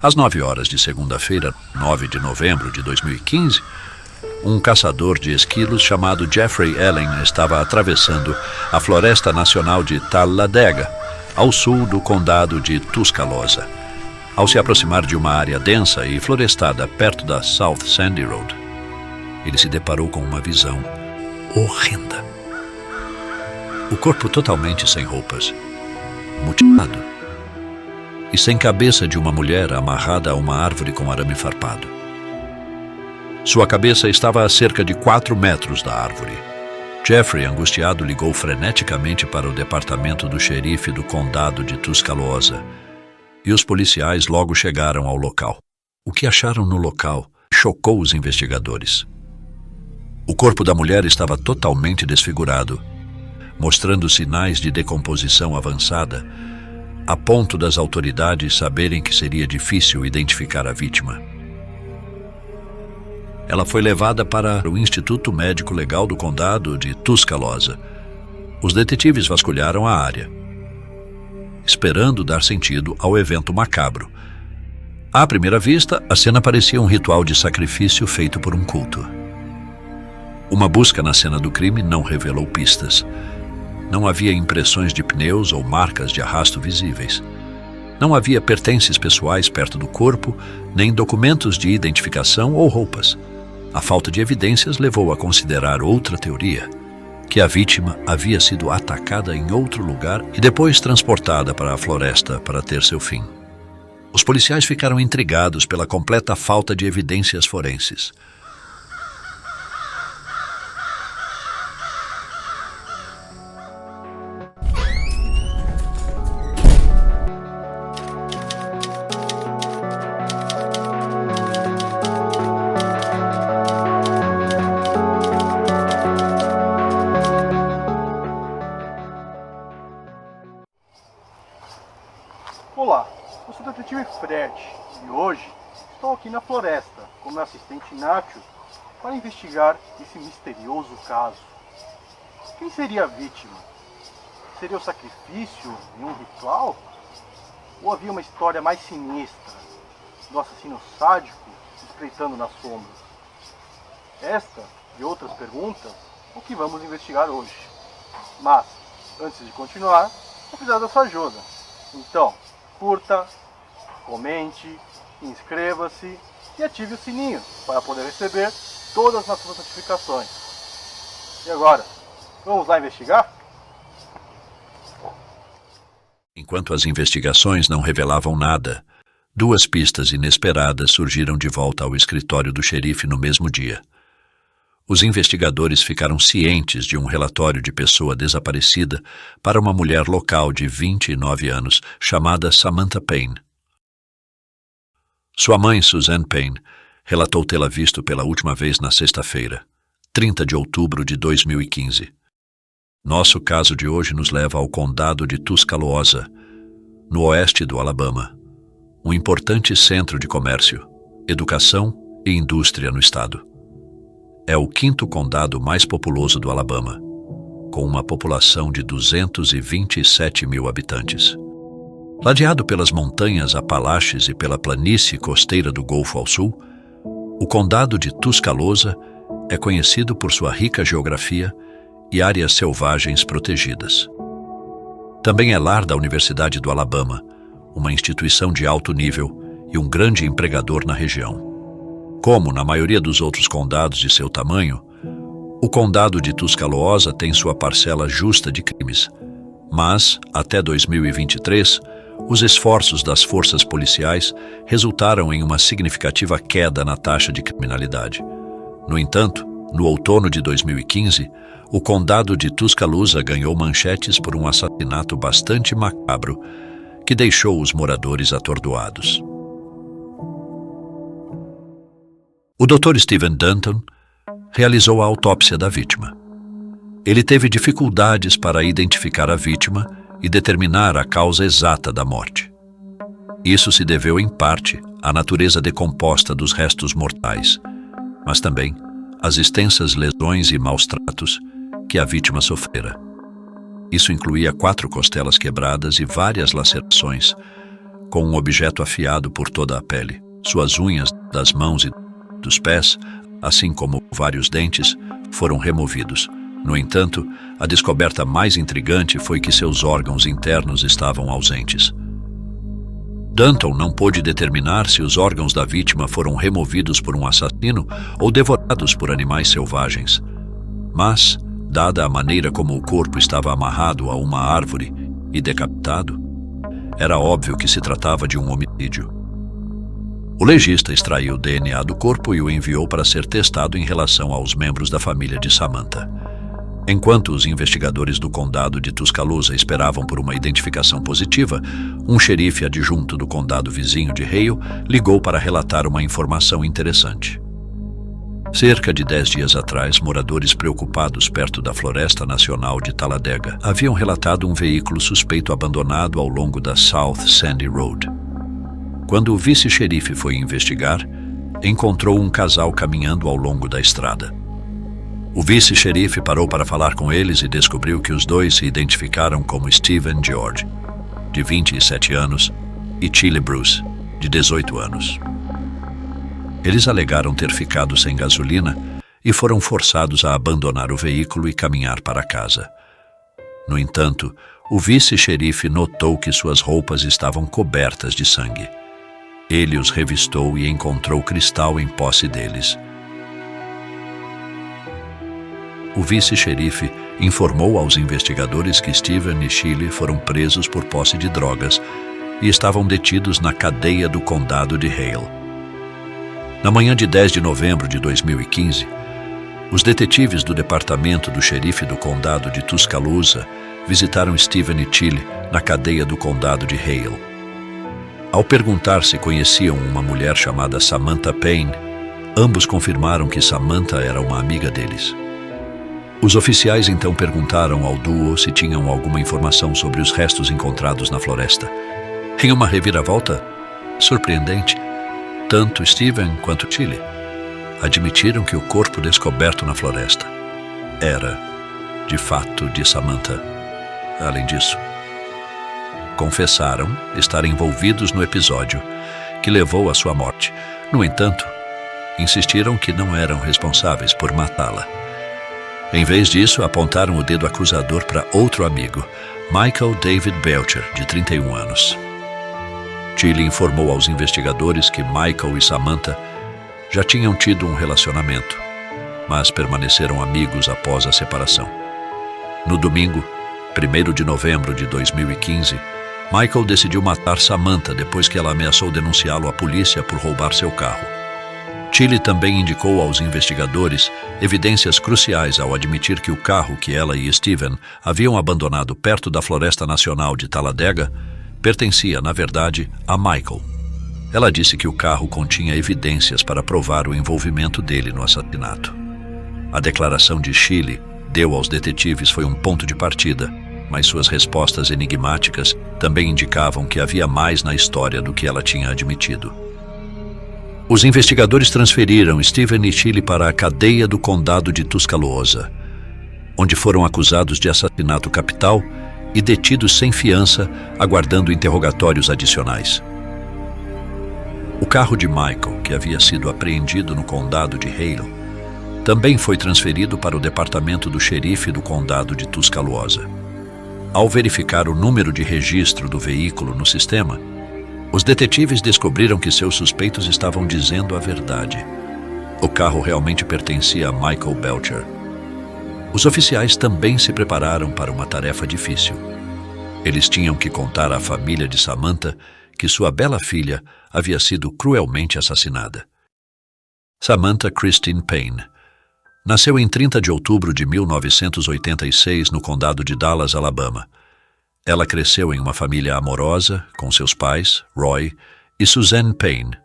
Às 9 horas de segunda-feira, 9 de novembro de 2015, um caçador de esquilos chamado Jeffrey Allen estava atravessando a Floresta Nacional de Talladega, ao sul do condado de Tuscaloosa. Ao se aproximar de uma área densa e florestada perto da South Sandy Road, ele se deparou com uma visão horrenda. O corpo totalmente sem roupas, mutilado, e sem cabeça de uma mulher amarrada a uma árvore com arame farpado. Sua cabeça estava a cerca de 4 metros da árvore. Jeffrey, angustiado, ligou freneticamente para o departamento do xerife do condado de Tuscaloosa, e os policiais logo chegaram ao local. O que acharam no local chocou os investigadores. O corpo da mulher estava totalmente desfigurado, mostrando sinais de decomposição avançada, a ponto das autoridades saberem que seria difícil identificar a vítima. Ela foi levada para o Instituto Médico Legal do Condado de Tuscaloosa. Os detetives vasculharam a área, esperando dar sentido ao evento macabro. À primeira vista, a cena parecia um ritual de sacrifício feito por um culto. Uma busca na cena do crime não revelou pistas. Não havia impressões de pneus ou marcas de arrasto visíveis. Não havia pertences pessoais perto do corpo, nem documentos de identificação ou roupas. A falta de evidências levou a considerar outra teoria, que a vítima havia sido atacada em outro lugar e depois transportada para a floresta para ter seu fim. Os policiais ficaram intrigados pela completa falta de evidências forenses. Olá, eu sou o detetive Fred e hoje estou aqui na floresta com meu assistente Nacho para investigar esse misterioso caso. Quem seria a vítima? Seria o sacrifício em um ritual? Ou havia uma história mais sinistra do assassino sádico espreitando nas sombras? Esta e outras perguntas é o que vamos investigar hoje. Mas, antes de continuar, vou precisar da sua ajuda. Então, curta, comente, inscreva-se e ative o sininho para poder receber todas as nossas notificações. E agora, vamos lá investigar? Enquanto as investigações não revelavam nada, 2 pistas inesperadas surgiram de volta ao escritório do xerife no mesmo dia. Os investigadores ficaram cientes de um relatório de pessoa desaparecida para uma mulher local de 29 anos, chamada Samantha Payne. Sua mãe, Suzanne Payne, relatou tê-la visto pela última vez na sexta-feira, 30 de outubro de 2015. Nosso caso de hoje nos leva ao condado de Tuscaloosa, no oeste do Alabama, um importante centro de comércio, educação e indústria no estado. É o 5º condado mais populoso do Alabama, com uma população de 227 mil habitantes. Ladeado pelas montanhas Apalaches e pela planície costeira do Golfo ao sul, o condado de Tuscaloosa é conhecido por sua rica geografia e áreas selvagens protegidas. Também é lar da Universidade do Alabama, uma instituição de alto nível e um grande empregador na região. Como na maioria dos outros condados de seu tamanho, o condado de Tuscaloosa tem sua parcela justa de crimes, mas, até 2023, os esforços das forças policiais resultaram em uma significativa queda na taxa de criminalidade. No entanto, no outono de 2015, o condado de Tuscaloosa ganhou manchetes por um assassinato bastante macabro que deixou os moradores atordoados. O Dr. Steven Dunton realizou a autópsia da vítima. Ele teve dificuldades para identificar a vítima e determinar a causa exata da morte. Isso se deveu, em parte, à natureza decomposta dos restos mortais, mas também às extensas lesões e maus-tratos que a vítima sofrera. Isso incluía 4 costelas quebradas e várias lacerações, com um objeto afiado por toda a pele. Suas unhas das mãos e dos pés, assim como vários dentes, foram removidos. No entanto, a descoberta mais intrigante foi que seus órgãos internos estavam ausentes. Danton não pôde determinar se os órgãos da vítima foram removidos por um assassino ou devorados por animais selvagens. Mas, dada a maneira como o corpo estava amarrado a uma árvore e decapitado, era óbvio que se tratava de um homicídio. O legista extraiu o DNA do corpo e o enviou para ser testado em relação aos membros da família de Samantha. Enquanto os investigadores do condado de Tuscaloosa esperavam por uma identificação positiva, um xerife adjunto do condado vizinho de Hale ligou para relatar uma informação interessante. Cerca de 10 dias atrás, moradores preocupados perto da Floresta Nacional de Talladega haviam relatado um veículo suspeito abandonado ao longo da South Sandy Road. Quando o vice-xerife foi investigar, encontrou um casal caminhando ao longo da estrada. O vice-xerife parou para falar com eles e descobriu que os dois se identificaram como Stephen George, de 27 anos, e Chile Bruce, de 18 anos. Eles alegaram ter ficado sem gasolina e foram forçados a abandonar o veículo e caminhar para casa. No entanto, o vice-xerife notou que suas roupas estavam cobertas de sangue. Ele os revistou e encontrou cristal em posse deles. O vice-xerife informou aos investigadores que Stephen e Chile foram presos por posse de drogas e estavam detidos na cadeia do condado de Hale. Na manhã de 10 de novembro de 2015, os detetives do departamento do xerife do condado de Tuscaloosa visitaram Stephen e Chile na cadeia do condado de Hale. Ao perguntar se conheciam uma mulher chamada Samantha Payne, ambos confirmaram que Samantha era uma amiga deles. Os oficiais então perguntaram ao duo se tinham alguma informação sobre os restos encontrados na floresta. Em uma reviravolta surpreendente, tanto Stephen quanto Chile admitiram que o corpo descoberto na floresta era, de fato, de Samantha. Além disso, confessaram estar envolvidos no episódio que levou à sua morte. No entanto, insistiram que não eram responsáveis por matá-la. Em vez disso, apontaram o dedo acusador para outro amigo, Michael David Belcher, de 31 anos. Chile informou aos investigadores que Michael e Samantha já tinham tido um relacionamento, mas permaneceram amigos após a separação. No domingo, 1º de novembro de 2015, Michael decidiu matar Samantha depois que ela ameaçou denunciá-lo à polícia por roubar seu carro. Chile também indicou aos investigadores evidências cruciais ao admitir que o carro que ela e Stephen haviam abandonado perto da Floresta Nacional de Talladega pertencia, na verdade, a Michael. Ela disse que o carro continha evidências para provar o envolvimento dele no assassinato. A declaração de Chile deu aos detetives foi um ponto de partida, mas suas respostas enigmáticas também indicavam que havia mais na história do que ela tinha admitido. Os investigadores transferiram Stephen e Chile para a cadeia do condado de Tuscaloosa, onde foram acusados de assassinato capital e detidos sem fiança, aguardando interrogatórios adicionais. O carro de Michael, que havia sido apreendido no condado de Hale, também foi transferido para o departamento do xerife do condado de Tuscaloosa. Ao verificar o número de registro do veículo no sistema, os detetives descobriram que seus suspeitos estavam dizendo a verdade. O carro realmente pertencia a Michael Belcher. Os oficiais também se prepararam para uma tarefa difícil. Eles tinham que contar à família de Samantha que sua bela filha havia sido cruelmente assassinada. Samantha Christine Payne nasceu em 30 de outubro de 1986 no condado de Dallas, Alabama. Ela cresceu em uma família amorosa com seus pais, Roy e Suzanne Payne,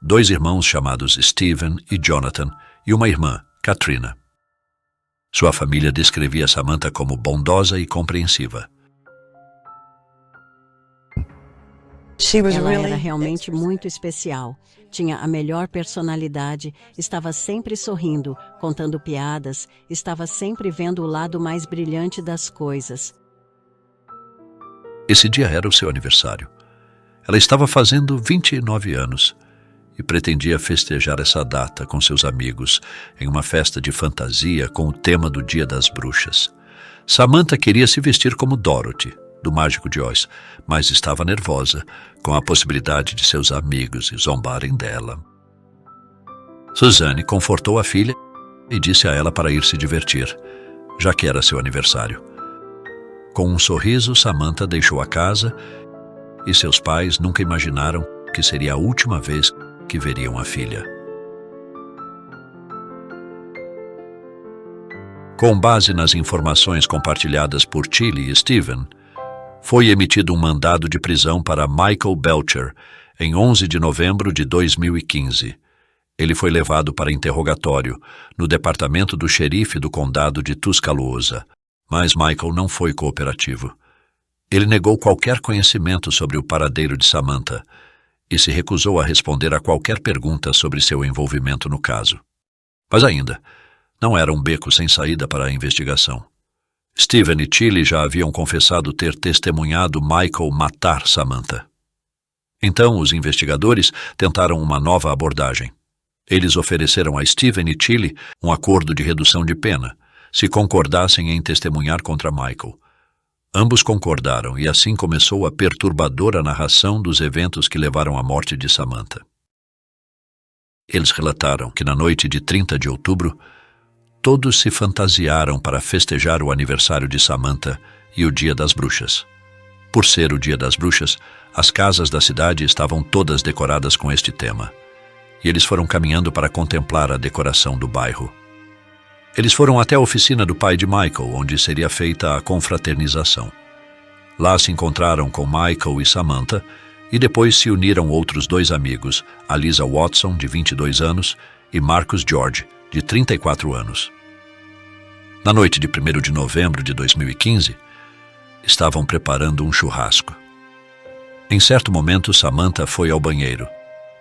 2 irmãos chamados Stephen e Jonathan e uma irmã, Katrina. Sua família descrevia Samantha como bondosa e compreensiva. Ela era realmente muito especial. Tinha a melhor personalidade, estava sempre sorrindo, contando piadas, estava sempre vendo o lado mais brilhante das coisas. Esse dia era o seu aniversário. Ela estava fazendo 29 anos e pretendia festejar essa data com seus amigos em uma festa de fantasia com o tema do Dia das Bruxas. Samantha queria se vestir como Dorothy, do Mágico de Oz, mas estava nervosa com a possibilidade de seus amigos zombarem dela. Suzanne confortou a filha e disse a ela para ir se divertir, já que era seu aniversário. Com um sorriso, Samantha deixou a casa e seus pais nunca imaginaram que seria a última vez que veriam a filha. Com base nas informações compartilhadas por Tilly e Steven, foi emitido um mandado de prisão para Michael Belcher em 11 de novembro de 2015. Ele foi levado para interrogatório no departamento do xerife do condado de Tuscaloosa, mas Michael não foi cooperativo. Ele negou qualquer conhecimento sobre o paradeiro de Samantha e se recusou a responder a qualquer pergunta sobre seu envolvimento no caso. Mas ainda, não era um beco sem saída para a investigação. Steven e Tilly já haviam confessado ter testemunhado Michael matar Samantha. Então, os investigadores tentaram uma nova abordagem. Eles ofereceram a Steven e Tilly um acordo de redução de pena, se concordassem em testemunhar contra Michael. Ambos concordaram e assim começou a perturbadora narração dos eventos que levaram à morte de Samantha. Eles relataram que na noite de 30 de outubro, todos se fantasiaram para festejar o aniversário de Samantha e o Dia das Bruxas. Por ser o Dia das Bruxas, as casas da cidade estavam todas decoradas com este tema, e eles foram caminhando para contemplar a decoração do bairro. Eles foram até a oficina do pai de Michael, onde seria feita a confraternização. Lá se encontraram com Michael e Samantha, e depois se uniram outros dois amigos, a Lisa Watson, de 22 anos, e Marcus George, de 34 anos. Na noite de 1º de novembro de 2015, estavam preparando um churrasco. Em certo momento, Samantha foi ao banheiro,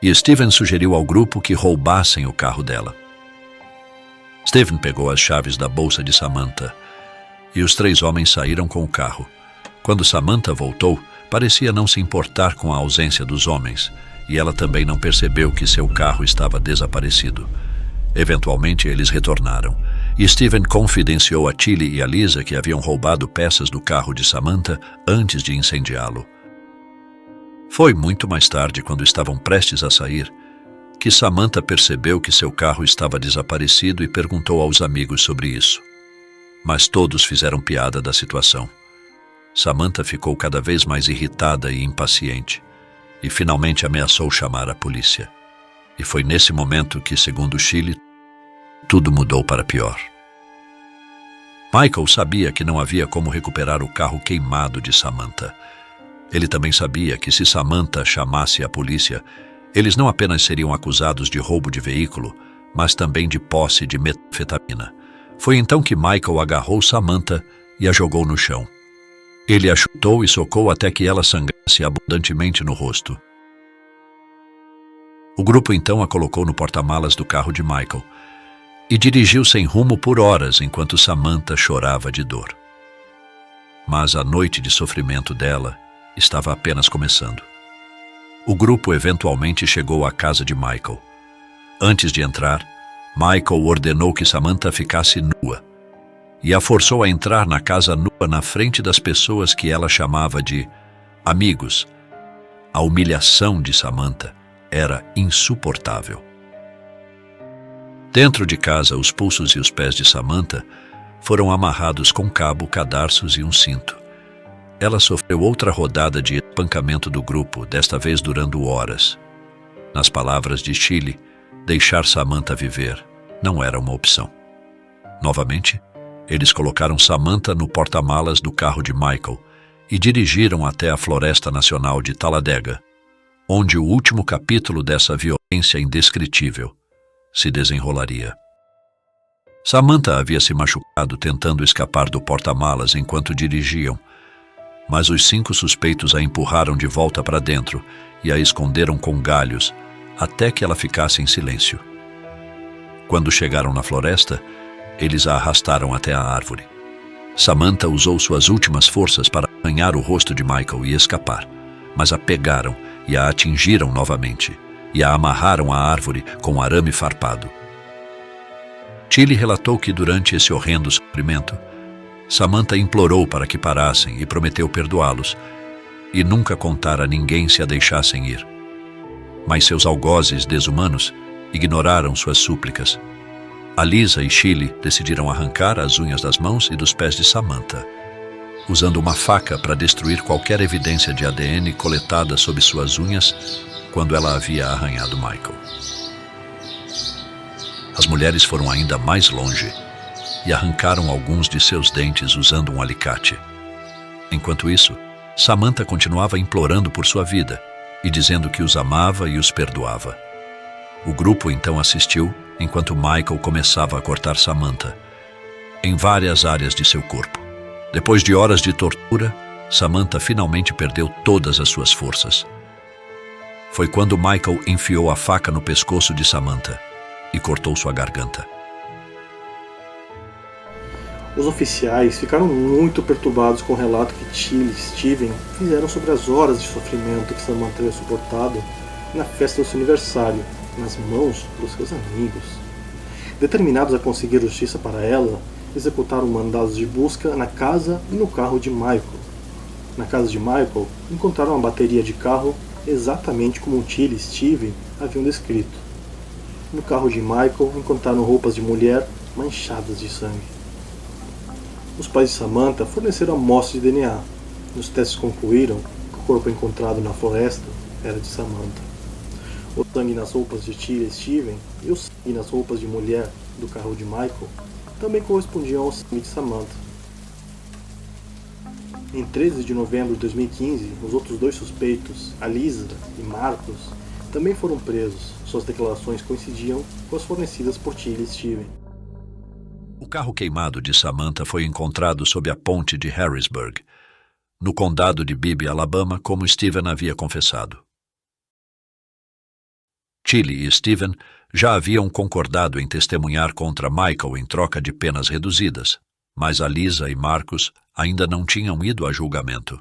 e Steven sugeriu ao grupo que roubassem o carro dela. Steven pegou as chaves da bolsa de Samantha, e os três homens saíram com o carro. Quando Samantha voltou, parecia não se importar com a ausência dos homens, e ela também não percebeu que seu carro estava desaparecido. Eventualmente, eles retornaram, e Steven confidenciou a Tilly e a Lisa que haviam roubado peças do carro de Samantha antes de incendiá-lo. Foi muito mais tarde, quando estavam prestes a sair, que Samantha percebeu que seu carro estava desaparecido e perguntou aos amigos sobre isso. Mas todos fizeram piada da situação. Samantha ficou cada vez mais irritada e impaciente, e finalmente ameaçou chamar a polícia. E foi nesse momento que, segundo Tilly, tudo mudou para pior. Michael sabia que não havia como recuperar o carro queimado de Samantha. Ele também sabia que se Samantha chamasse a polícia, eles não apenas seriam acusados de roubo de veículo, mas também de posse de metanfetamina. Foi então que Michael agarrou Samantha e a jogou no chão. Ele a chutou e socou até que ela sangrasse abundantemente no rosto. O grupo então a colocou no porta-malas do carro de Michael e dirigiu sem rumo por horas enquanto Samantha chorava de dor. Mas a noite de sofrimento dela estava apenas começando. O grupo eventualmente chegou à casa de Michael. Antes de entrar, Michael ordenou que Samantha ficasse nua e a forçou a entrar na casa nua na frente das pessoas que ela chamava de amigos. A humilhação de Samantha era insuportável. Dentro de casa, os pulsos e os pés de Samantha foram amarrados com cabo, cadarços e um cinto. Ela sofreu outra rodada de espancamento do grupo, desta vez durando horas. Nas palavras de Tilly, deixar Samantha viver não era uma opção. Novamente, eles colocaram Samantha no porta-malas do carro de Michael e dirigiram até a Floresta Nacional de Talladega, onde o último capítulo dessa violência indescritível se desenrolaria. Samantha havia se machucado tentando escapar do porta-malas enquanto dirigiam, mas os 5 suspeitos a empurraram de volta para dentro e a esconderam com galhos até que ela ficasse em silêncio. Quando chegaram na floresta, eles a arrastaram até a árvore. Samantha usou suas últimas forças para arranhar o rosto de Michael e escapar, mas a pegaram e a atingiram novamente, e a amarraram à árvore com um arame farpado. Tilly relatou que durante esse horrendo sofrimento, Samantha implorou para que parassem e prometeu perdoá-los, e nunca contar a ninguém se a deixassem ir. Mas seus algozes desumanos ignoraram suas súplicas. Alisa e Chile decidiram arrancar as unhas das mãos e dos pés de Samantha, usando uma faca para destruir qualquer evidência de ADN coletada sob suas unhas quando ela havia arranhado Michael. As mulheres foram ainda mais longe e arrancaram alguns de seus dentes usando um alicate. Enquanto isso, Samantha continuava implorando por sua vida e dizendo que os amava e os perdoava. O grupo então assistiu enquanto Michael começava a cortar Samantha em várias áreas de seu corpo. Depois de horas de tortura, Samantha finalmente perdeu todas as suas forças. Foi quando Michael enfiou a faca no pescoço de Samantha e cortou sua garganta. Os oficiais ficaram muito perturbados com o relato que Tilly e Steven fizeram sobre as horas de sofrimento que Samantha havia suportado na festa do seu aniversário, nas mãos dos seus amigos. Determinados a conseguir justiça para ela, executaram mandados de busca na casa e no carro de Michael. Na casa de Michael, encontraram uma bateria de carro exatamente como Tilly e Steven haviam descrito. No carro de Michael, encontraram roupas de mulher manchadas de sangue. Os pais de Samantha forneceram amostras de DNA. Os testes concluíram que o corpo encontrado na floresta era de Samantha. O sangue nas roupas de Tilly e Steven e o sangue nas roupas de mulher do carro de Michael também correspondiam ao sangue de Samantha. Em 13 de novembro de 2015, os outros dois suspeitos, Alisa e Marcos, também foram presos. Suas declarações coincidiam com as fornecidas por Tilly e Steven. O carro queimado de Samantha foi encontrado sob a ponte de Harrisburg, no condado de Bibb, Alabama, como Steven havia confessado. Tilly e Steven já haviam concordado em testemunhar contra Michael em troca de penas reduzidas, mas Alisa e Marcos ainda não tinham ido a julgamento.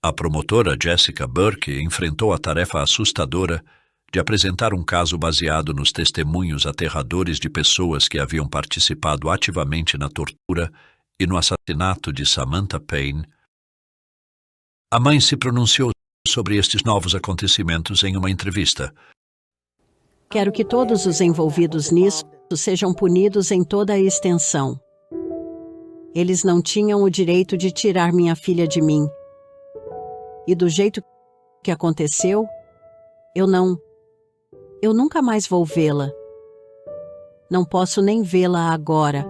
A promotora Jessica Burke enfrentou a tarefa assustadora de apresentar um caso baseado nos testemunhos aterradores de pessoas que haviam participado ativamente na tortura e no assassinato de Samantha Payne. A mãe se pronunciou sobre estes novos acontecimentos em uma entrevista. Quero que todos os envolvidos nisso sejam punidos em toda a extensão. Eles não tinham o direito de tirar minha filha de mim. E do jeito que aconteceu, eu nunca mais vou vê-la. Não posso nem vê-la agora.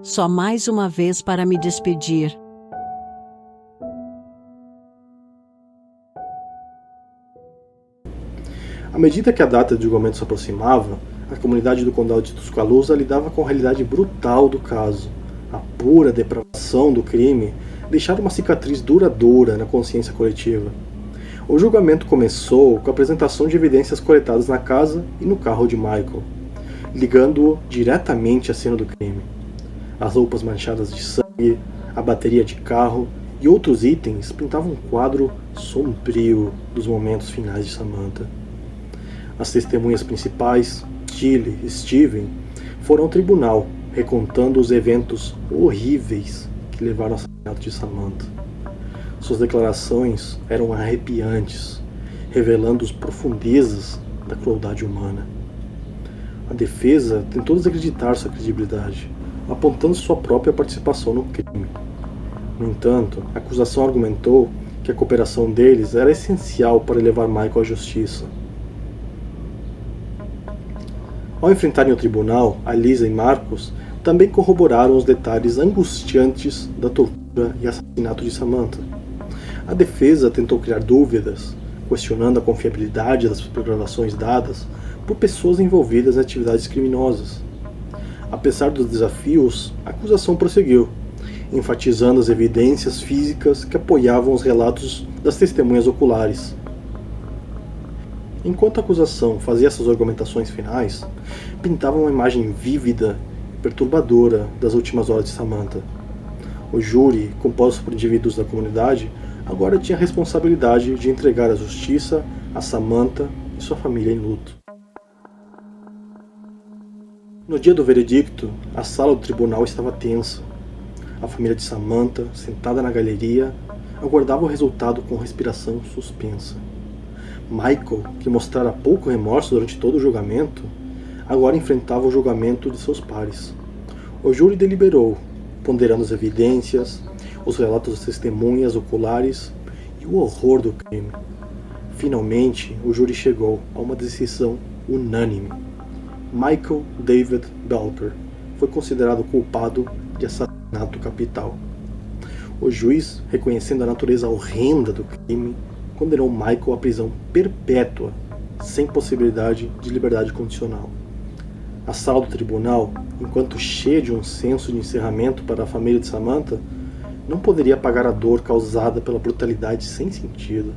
Só mais uma vez para me despedir. À medida que a data de julgamento se aproximava, a comunidade do condado de Tuscaloosa lidava com a realidade brutal do caso. A pura depravação do crime deixara uma cicatriz duradoura na consciência coletiva. O julgamento começou com a apresentação de evidências coletadas na casa e no carro de Michael, ligando-o diretamente à cena do crime. As roupas manchadas de sangue, a bateria de carro e outros itens pintavam um quadro sombrio dos momentos finais de Samantha. As testemunhas principais, Tilly e Steven, foram ao tribunal, recontando os eventos horríveis que levaram ao assassinato de Samantha. Suas declarações eram arrepiantes, revelando as profundezas da crueldade humana. A defesa tentou desacreditar sua credibilidade, apontando sua própria participação no crime. No entanto, a acusação argumentou que a cooperação deles era essencial para levar Michael à justiça. Ao enfrentarem o tribunal, Alisa e Marcos também corroboraram os detalhes angustiantes da tortura e assassinato de Samantha. A defesa tentou criar dúvidas, questionando a confiabilidade das declarações dadas por pessoas envolvidas em atividades criminosas. Apesar dos desafios, a acusação prosseguiu, enfatizando as evidências físicas que apoiavam os relatos das testemunhas oculares. Enquanto a acusação fazia essas argumentações finais, pintava uma imagem vívida e perturbadora das últimas horas de Samantha. O júri, composto por indivíduos da comunidade, agora tinha a responsabilidade de entregar a justiça a Samantha e sua família em luto. No dia do veredicto, a sala do tribunal estava tensa. A família de Samantha, sentada na galeria, aguardava o resultado com respiração suspensa. Michael, que mostrara pouco remorso durante todo o julgamento, agora enfrentava o julgamento de seus pares. O júri deliberou, ponderando as evidências, os relatos das testemunhas oculares e o horror do crime. Finalmente, o júri chegou a uma decisão unânime. Michael David Belcher foi considerado culpado de assassinato capital. O juiz, reconhecendo a natureza horrenda do crime, condenou Michael à prisão perpétua, sem possibilidade de liberdade condicional. A sala do tribunal, enquanto cheia de um senso de encerramento para a família de Samantha, não poderia apagar a dor causada pela brutalidade sem sentido.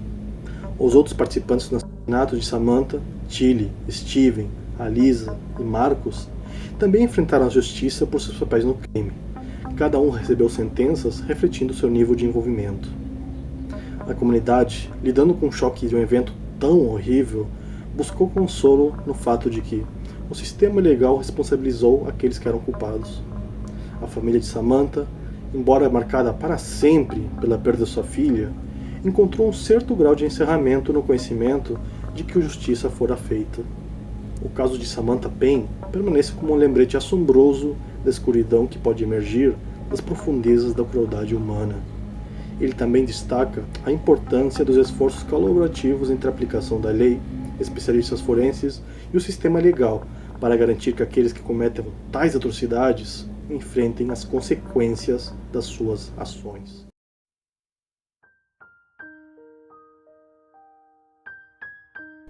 Os outros participantes do assassinato de Samantha, Tilly, Steven, Alisa e Marcos, também enfrentaram a justiça por seus papéis no crime. Cada um recebeu sentenças refletindo seu nível de envolvimento. A comunidade, lidando com o choque de um evento tão horrível, buscou consolo no fato de que o sistema legal responsabilizou aqueles que eram culpados. A família de Samantha, embora marcada para sempre pela perda de sua filha, encontrou um certo grau de encerramento no conhecimento de que a justiça fora feita. O caso de Samantha Paine permanece como um lembrete assombroso da escuridão que pode emergir das profundezas da crueldade humana. Ele também destaca a importância dos esforços colaborativos entre a aplicação da lei, especialistas forenses e o sistema legal para garantir que aqueles que cometem tais atrocidades enfrentem as consequências das suas ações.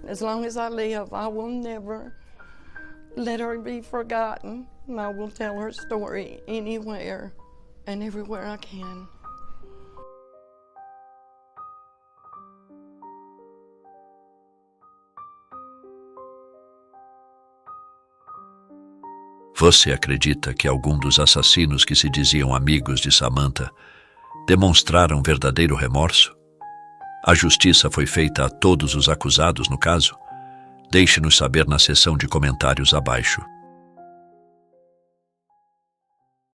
As long as I live, I will never let her be forgotten, and I will tell her story anywhere and everywhere I can. Você acredita que algum dos assassinos que se diziam amigos de Samantha demonstraram verdadeiro remorso? A justiça foi feita a todos os acusados no caso? Deixe-nos saber na seção de comentários abaixo.